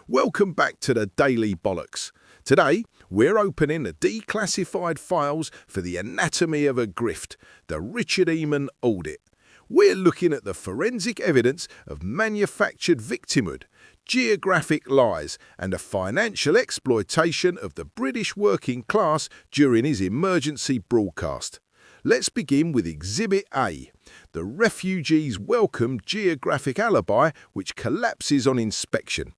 Welcome back to the Daily Bollocks. Today, we're opening the declassified files for the anatomy of a grift, the Richard Inman Audit. We're looking at the forensic evidence of manufactured victimhood, geographic lies, and the financial exploitation of the British working class during his emergency broadcast. Let's begin with Exhibit A, the refugees' welcome geographic alibi which collapses on inspection.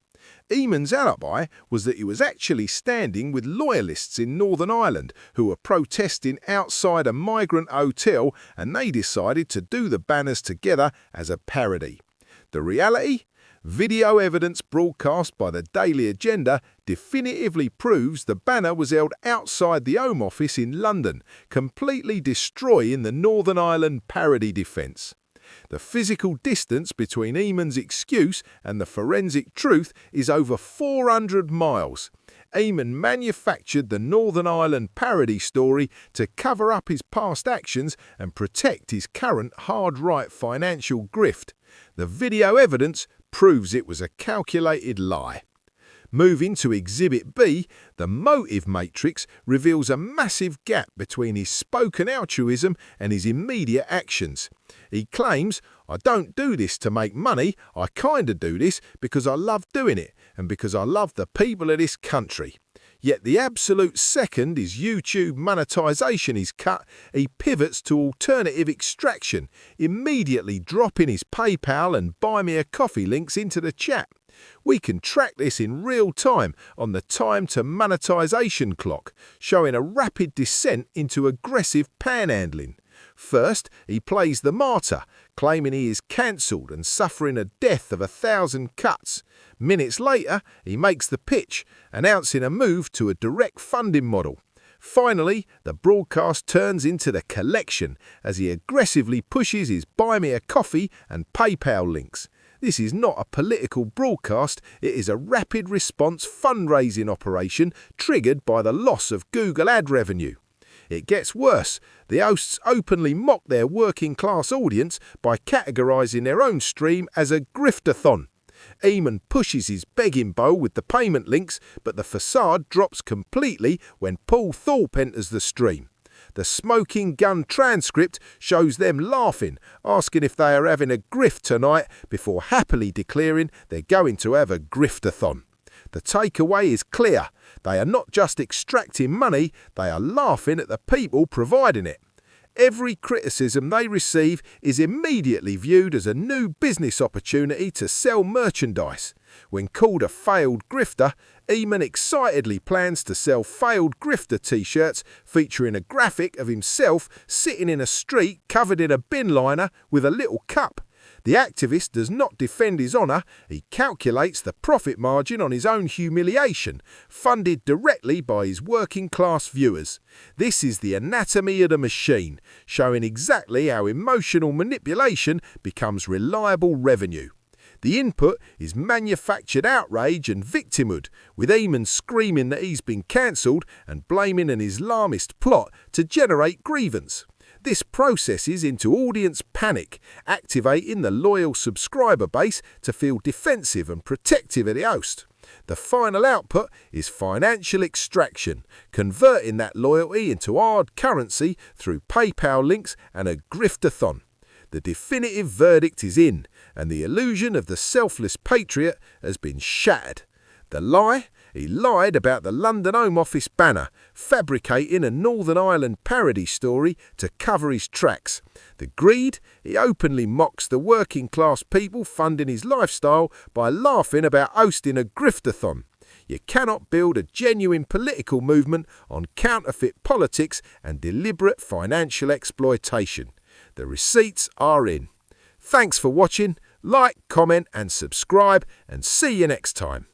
Inman's alibi was that he was actually standing with loyalists in Northern Ireland who were protesting outside a migrant hotel, and they decided to do the banners together as a parody. The reality? Video evidence broadcast by the Daily Agenda definitively proves the banner was held outside the Home Office in London, completely destroying the Northern Ireland parody defence. The physical distance between Inman's excuse and the forensic truth is over 400 miles. Inman manufactured the Northern Ireland parody story to cover up his past actions and protect his current hard-right financial grift. The video evidence proves it was a calculated lie. Moving to Exhibit B, the motive matrix reveals a massive gap between his spoken altruism and his immediate actions. He claims, "I don't do this to make money, I kinda do this because I love doing it and because I love the people of this country." Yet the absolute second his YouTube monetization is cut, he pivots to alternative extraction, immediately dropping his PayPal and Buy Me a Coffee links into the chat. We can track this in real time on the time to monetization clock, showing a rapid descent into aggressive panhandling. First, he plays the martyr, claiming he is cancelled and suffering a death of 1,000 cuts. Minutes later, he makes the pitch, announcing a move to a direct funding model. Finally, the broadcast turns into the collection as he aggressively pushes his Buy Me a Coffee and PayPal links. This is not a political broadcast, it is a rapid response fundraising operation triggered by the loss of Google ad revenue. It gets worse. The hosts openly mock their working class audience by categorising their own stream as a Grifterathon. Inman pushes his begging bowl with the payment links, but the facade drops completely when Paul Thorpe enters the stream. The smoking gun transcript shows them laughing, asking if they are having a grift tonight before happily declaring they're going to have a Grifterathon. The takeaway is clear. They are not just extracting money, they are laughing at the people providing it. Every criticism they receive is immediately viewed as a new business opportunity to sell merchandise. When called a failed grifter, Inman excitedly plans to sell failed grifter t-shirts featuring a graphic of himself sitting in a street covered in a bin liner with a little cup. The activist does not defend his honour, he calculates the profit margin on his own humiliation, funded directly by his working class viewers. This is the anatomy of the machine, showing exactly how emotional manipulation becomes reliable revenue. The input is manufactured outrage and victimhood, with Inman screaming that he's been cancelled and blaming an Islamist plot to generate grievance. This processes into audience panic, activating the loyal subscriber base to feel defensive and protective of the host. The final output is financial extraction, converting that loyalty into hard currency through PayPal links and a Grifterathon. The definitive verdict is in, and the illusion of the selfless patriot has been shattered. The lie? He lied about the London Home Office banner, fabricating a Northern Ireland parody story to cover his tracks. The greed? He openly mocks the working class people funding his lifestyle by laughing about hosting a Grifterathon. You cannot build a genuine political movement on counterfeit politics and deliberate financial exploitation. The receipts are in. Thanks for watching. Like, comment and subscribe, and see you next time.